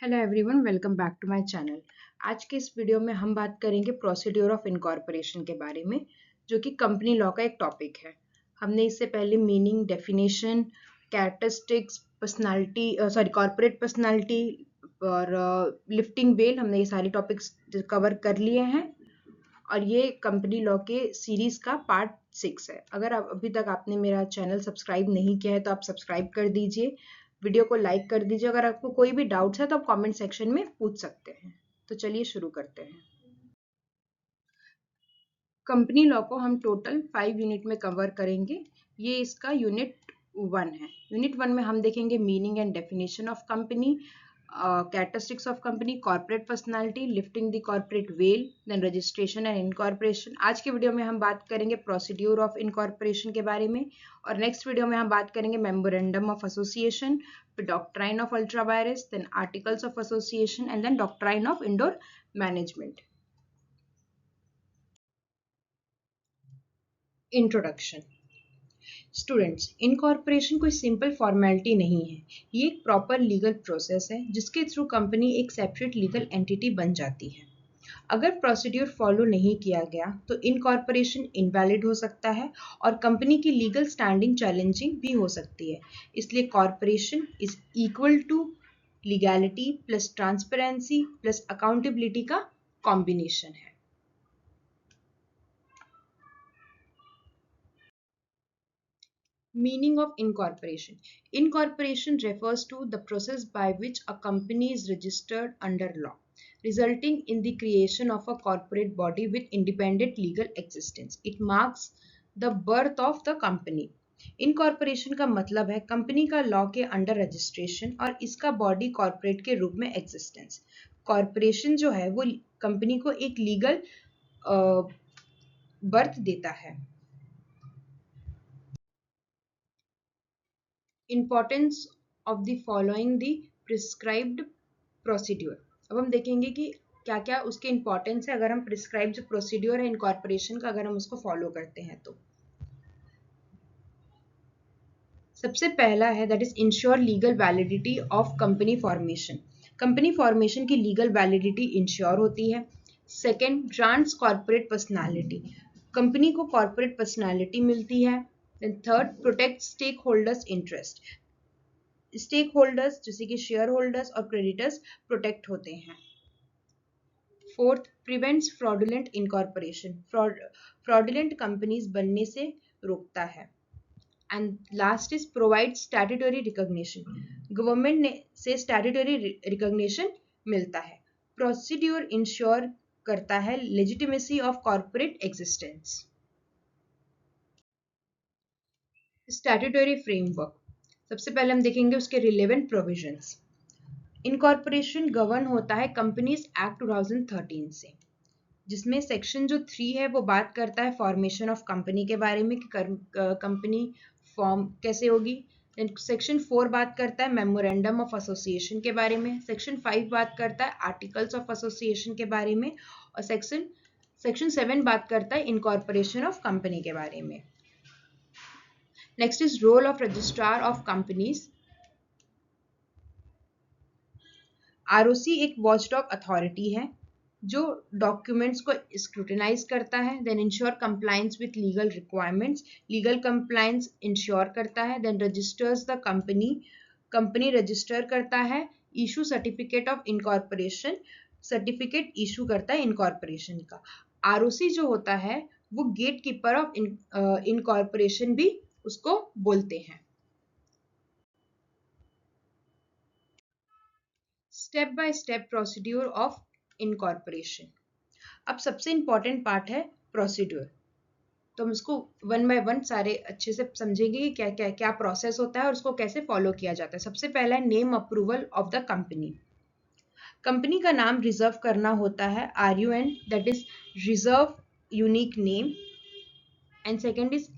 Hello everyone, welcome back to my channel. आज के इस वीडियो में हम बात करेंगे प्रोसीड्यूर ऑफ इनकॉर्पोरेशन के बारे में, जो कि कंपनी लॉ का एक टॉपिक है। हमने इससे पहले meaning, definition, characteristics, personality corporate personality और लिफ्टिंग वेल, हमने ये सारे टॉपिक्स कवर कर लिए हैं और ये कंपनी लॉ के सीरीज का पार्ट 6 है। अगर आप अभी तक आपने मेरा चैनल सब्सक्राइब नहीं किया है तो आप सब्सक्राइब कर दीजिए, वीडियो को लाइक कर दीजिए। अगर आपको कोई भी डाउट्स है तो आप कमेंट सेक्शन में पूछ सकते हैं। तो चलिए शुरू करते हैं। कंपनी लॉ को हम टोटल 5 यूनिट में कवर करेंगे। ये इसका यूनिट 1 है। यूनिट 1 में हम देखेंगे meaning and definition of company, characteristics of company, corporate personality, lifting the corporate veil, then registration and incorporation. आज के वीडियो में हम बात करेंगे प्रोसीड्यूर ऑफ इनकॉर्पोरेशन के बारे में, और नेक्स्ट वीडियो में हम बात करेंगे मेमोरेंडम ऑफ एसोसिएशन, फिर doctrine of ultra vires, then articles of association and then doctrine of indoor management. Introduction. Students, incorporation कोई सिंपल फॉर्मेलिटी नहीं है। ये एक प्रॉपर लीगल प्रोसेस है जिसके थ्रू कंपनी एक सेपरेट लीगल एंटिटी बन जाती है। अगर प्रोसीड्यूर फॉलो नहीं किया गया तो इनकॉर्पोरेशन इनवैलिड हो सकता है और कंपनी की लीगल स्टैंडिंग चैलेंजिंग भी हो सकती है। इसलिए corporation is equal to legality plus transparency plus accountability का कॉम्बिनेशन है। Meaning of incorporation. Incorporation refers to the process by which a company is registered under law, resulting in the creation of a corporate body with independent legal existence. It marks the birth of the company. Incorporation का मतलब है company का law के under registration और इसका body corporate के रूप में एग्जिस्टेंस। कॉर्पोरेशन जो है वो कंपनी को एक लीगल बर्थ देता है। Importance of the following the prescribed procedure. अब हम देखेंगे कि क्या क्या उसके इंपॉर्टेंस है अगर हम प्रिस्क्राइब जो प्रोसीड्योर है इनकॉर्पोरेशन का अगर हम उसको फॉलो करते हैं तो। सबसे पहला है that is ensure legal validity of company formation. Company formation की लीगल वैलिडिटी इंश्योर होती है। Second, grants corporate personality. Company को कॉर्पोरेट पर्सनालिटी मिलती है। Then third, protect stakeholders interest. Stakeholders जैसे कि शेयर होल्डर्स और क्रेडिटर्स प्रोटेक्ट होते हैं। Fourth, prevents fraudulent incorporation. Fraudulent companies बनने से रोकता है। And last is provide statutory recognition. Government से स्टैट्यूटरी रिकॉग्निशन मिलता है। प्रोसीड्यूर इंश्योर करता है legitimacy of corporate existence. Statutory framework. सबसे पहले हम देखेंगे उसके रिलेवेंट प्रोविजंस। इनकॉर्पोरेशन गवर्न होता है कंपनीज एक्ट 2013 से, जिसमें सेक्शन जो 3 है वो बात करता है फॉर्मेशन ऑफ कंपनी के बारे में कि कंपनी फॉर्म कैसे होगी। सेक्शन 4 बात करता है मेमोरेंडम ऑफ एसोसिएशन के बारे में। सेक्शन 5 बात करता है आर्टिकल्स ऑफ एसोसिएशन के बारे में। और सेक्शन 7 बात करता है इनकॉर्पोरेशन ऑफ कंपनी के बारे में। Next is role of registrar of companies. ROC एक वॉचडॉग अथॉरिटी है जो डॉक्यूमेंट्स को स्क्रूटिनाइज करता है, then ensure compliance with legal requirements, legal compliance ensure करता है, then registers the company register करता है, issue certificate of incorporation, certificate issue करता है इनकॉर्पोरेशन का। आरओसी जो होता है वो गेट कीपर ऑफ इनकॉर्पोरेशन भी उसको बोलते हैं। Step by step procedure of incorporation. अब सबसे इंपॉर्टेंट पार्ट है प्रोसीड्यूर, तो हम इसको वन बाय वन सारे अच्छे से समझेंगे कि क्या क्या क्या प्रोसेस होता है और उसको कैसे फॉलो किया जाता है। सबसे पहला है name approval of the company. Company का नाम रिजर्व करना होता है, RUN, that is reserve unique name. And second is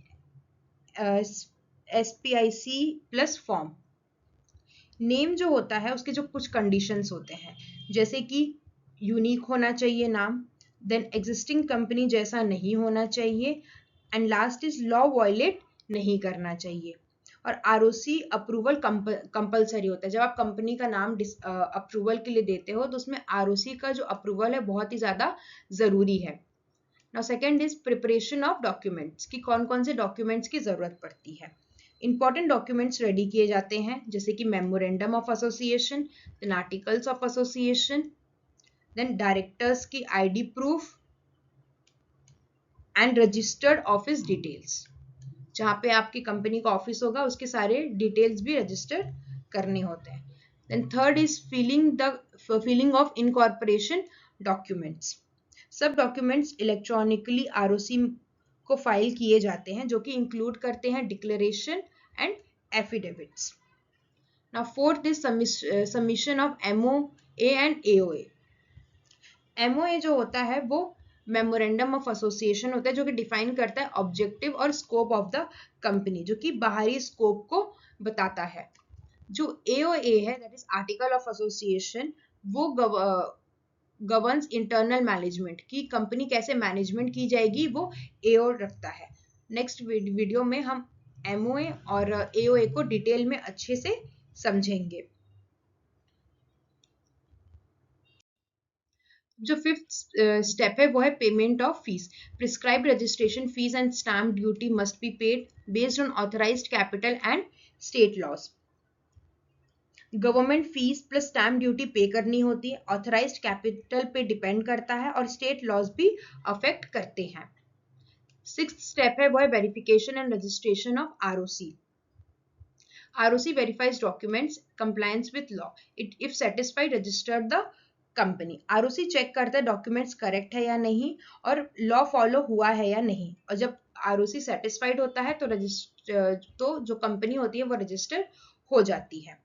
SPIC plus form. Name जो होता है उसके जो कुछ कंडीशंस होते हैं, जैसे कि यूनिक होना चाहिए नाम, देन एग्जिस्टिंग कंपनी जैसा नहीं होना चाहिए, and last is law violate नहीं करना चाहिए। और आरओसी अप्रूवल कंपलसरी होता है। जब आप कंपनी का नाम अप्रूवल के लिए देते हो तो उसमें आरओसी का जो अप्रूवल है बहुत ही ज्यादा जरूरी है। Now second is preparation of documents, कि कौन कौन से डॉक्यूमेंट्स की जरूरत पड़ती है। इंपॉर्टेंट डॉक्यूमेंट्स रेडी किए जाते हैं जैसे कि memorandum of association, then articles of association, then directors की ID proof and registered office details. जहाँ पे आपकी कंपनी का ऑफिस होगा उसके सारे डिटेल्स भी रजिस्टर करने होते हैं। Then third is filing of incorporation documents. सब डॉक्यूमेंट्स इलेक्ट्रॉनिकली आरओसी को फाइल किए जाते हैं जो कि इंक्लूड करते हैं declaration and affidavits. Now fourth is submission of MOA and AOA. MOA जो होता है वो मेमोरेंडम ऑफ एसोसिएशन होता है जो कि डिफाइन करता है ऑब्जेक्टिव और स्कोप ऑफ द कंपनी, जो कि बाहरी स्कोप को बताता है। जो एओए है that is article of association, वो गवर्न्स इंटरनल मैनेजमेंट, की कंपनी कैसे मैनेजमेंट की जाएगी वो एओ रखता है। नेक्स्ट वीडियो में हम एमओए और एओए को डिटेल में अच्छे से समझेंगे। जो फिफ्थ स्टेप है वो है payment of fees. Prescribed registration fees and stamp duty must be paid based on authorized capital and state laws. Government fees plus stamp duty pay करनी होती है, ऑथराइज्ड कैपिटल पे डिपेंड करता है और स्टेट लॉज भी अफेक्ट करते हैं। सिक्स्थ स्टेप है वो है verification and registration of ROC. ROC verifies documents compliance with law, it if satisfied register the company. ROC check करता है डॉक्यूमेंट्स करेक्ट है या नहीं और लॉ फॉलो हुआ है या नहीं, और जब आरओसी सेटिस्फाइड होता है तो जो कंपनी होती है वो रजिस्टर हो जाती है।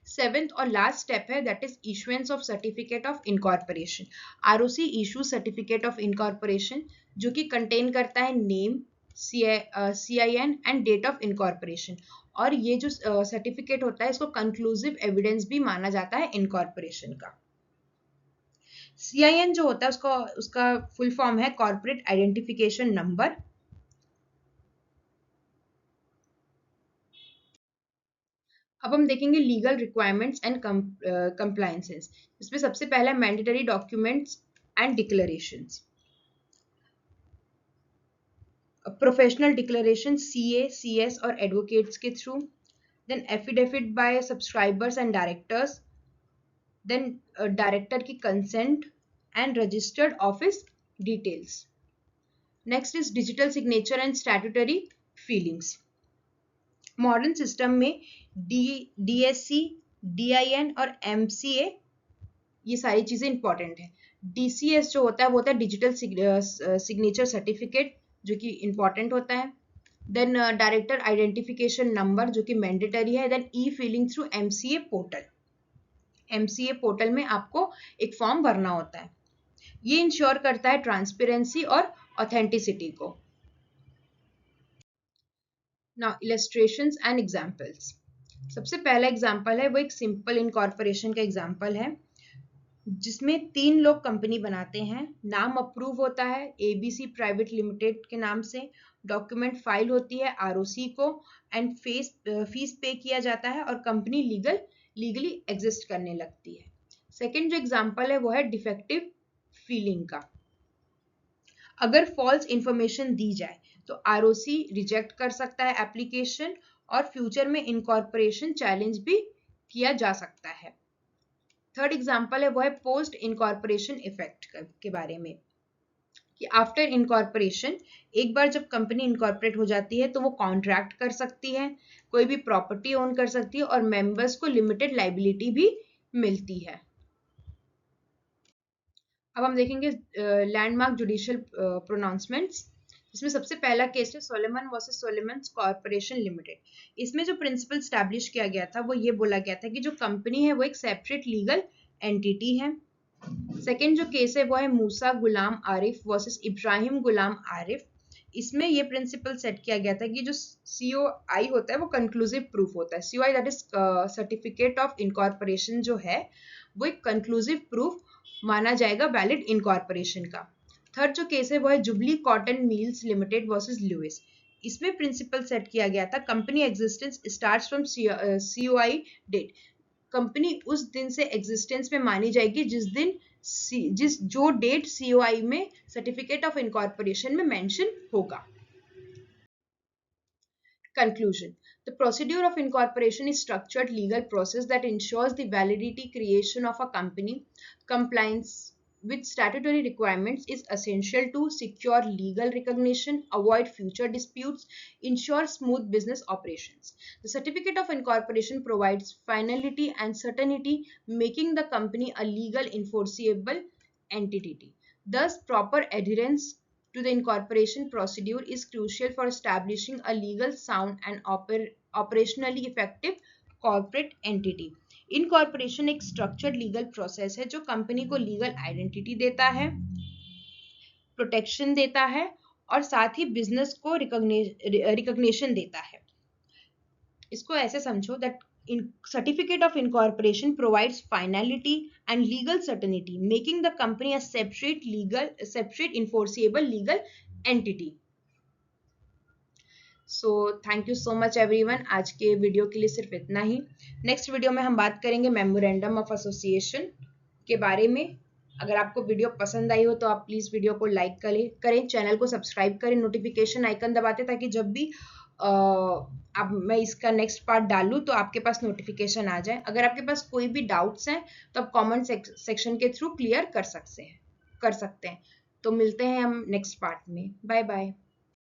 सेवेंथ और लास्ट स्टेप है that is issuance of certificate of incorporation. ROC issue certificate of incorporation जो कि कंटेन करता है name, CIN and date of incorporation, और ये जो सर्टिफिकेट होता है इसको कंक्लूसिव एविडेंस भी माना जाता है इनकॉर्पोरेशन का। CIN जो होता है उसका फुल फॉर्म है कॉर्पोरेट आइडेंटिफिकेशन नंबर। अब हम देखेंगे लीगल रिक्वायरमेंट्स एंड कंप्लायंसेस। इसमें सबसे पहला mandatory documents and declarations. Professional declaration CA, CS और एडवोकेट्स के through, then affidavit by subscribers and directors, then director की consent and registered office details. Next is digital signature and statutory filings. Modern system में DSC, DIN और MCA ये सारी चीजें important है। DCS जो होता है वो होता है डिजिटल सिग्नेचर सर्टिफिकेट जो कि इंपॉर्टेंट होता है। देन डायरेक्टर आइडेंटिफिकेशन नंबर जो कि मैंडेटरी है। Then e filing through MCA portal. MCA portal में आपको एक फॉर्म भरना होता है। ये इंश्योर करता है ट्रांसपेरेंसी और ऑथेंटिसिटी को। Now illustrations and examples. सबसे पहला एग्जांपल है वो एक सिंपल इनकॉर्पोरेशन का एग्जांपल है जिसमें 3 लोग कंपनी बनाते हैं, नाम अप्रूव होता है ABC प्राइवेट लिमिटेड के नाम से, डॉक्यूमेंट फाइल होती है ROC को एंड फीस पे किया जाता है और कंपनी लीगली एग्जिस्ट करने लगती है। सेकंड जो एग्जांपल है वो है डिफेक्टिव फीलिंग का। अगर फॉल्स इंफॉर्मेशन दी जाए तो ROC रिजेक्ट कर सकता है एप्लीकेशन और फ्यूचर में इनकॉर्पोरेशन चैलेंज भी किया जा सकता है। थर्ड एग्जांपल है वो है पोस्ट इनकॉर्पोरेशन इफेक्ट के बारे में, कि आफ्टर इनकॉर्पोरेशन एक बार जब कंपनी इनकॉर्पोरेट हो जाती है तो वो कॉन्ट्रैक्ट कर सकती है, कोई भी प्रॉपर्टी ओन कर सकती है और मेंबर्स को लिमिटेड लाइबिलिटी भी मिलती है। अब हम देखेंगे लैंडमार्क जुडिशियल प्रोनाउंसमेंट्स। इसमें सबसे पहला केस है सोलेमन वर्सेस सोलेमन कॉर्पोरेशन लिमिटेड। इसमें जो प्रिंसिपल स्टैब्लिश किया गया था वो ये बोला गया था कि जो कंपनी है वो एक सेपरेट लीगल एंटिटी है। सेकेंड जो केस है वो है मूसा गुलाम आरिफ वर्सेस इब्राहिम गुलाम आरिफ। इसमें ये प्रिंसिपल सेट किया गया था कि जो COI होता है वो कंक्लूसिव प्रूफ होता है। COI that is certificate of incorporation जो है वो एक कंक्लूसिव प्रूफ माना जाएगा वैलिड इनकॉर्पोरेशन का। थर्ड जो केस है वो है Jubilee Cotton Mills Limited versus Lewis. इसमें प्रिंसिपल सेट किया गया था company existence starts from COI date. Company उस दिन से एग्जिस्टेंस में मानी जाएगी जो डेट COI में सर्टिफिकेट ऑफ इनकॉर्पोरेशन में मेंशन होगा। Conclusion. The procedure of incorporation is structured legal process that ensures the validity creation of a company. Compliance with statutory requirements is essential to secure legal recognition, avoid future disputes, ensure smooth business operations. The certificate of incorporation provides finality and certainty, making the company a legal enforceable entity. Thus, proper adherence to the incorporation procedure is crucial for establishing a legal sound and operationally effective corporate entity. Incorporation एक structured legal process है जो company को legal identity देता है, protection देता है और साथ ही बिजनेस को रिकॉग्निशन देता है। इसको ऐसे समझो that certificate of incorporation provides finality and legal certainty, making the company a separate enforceable legal entity. So thank you so much everyone. आज के वीडियो के लिए सिर्फ इतना ही। नेक्स्ट वीडियो में हम बात करेंगे मेमोरेंडम ऑफ एसोसिएशन के बारे में। अगर आपको वीडियो पसंद आई हो तो आप प्लीज वीडियो को लाइक करें, चैनल को सब्सक्राइब करें, नोटिफिकेशन आइकन दबाते ताकि जब भी अब मैं इसका नेक्स्ट पार्ट डालूं तो आपके पास नोटिफिकेशन आ जाए। अगर आपके पास कोई भी डाउट्स हैं तो आप कमेंट सेक्शन के थ्रू क्लियर कर सकते हैं। तो मिलते हैं हम नेक्स्ट पार्ट में। Bye bye.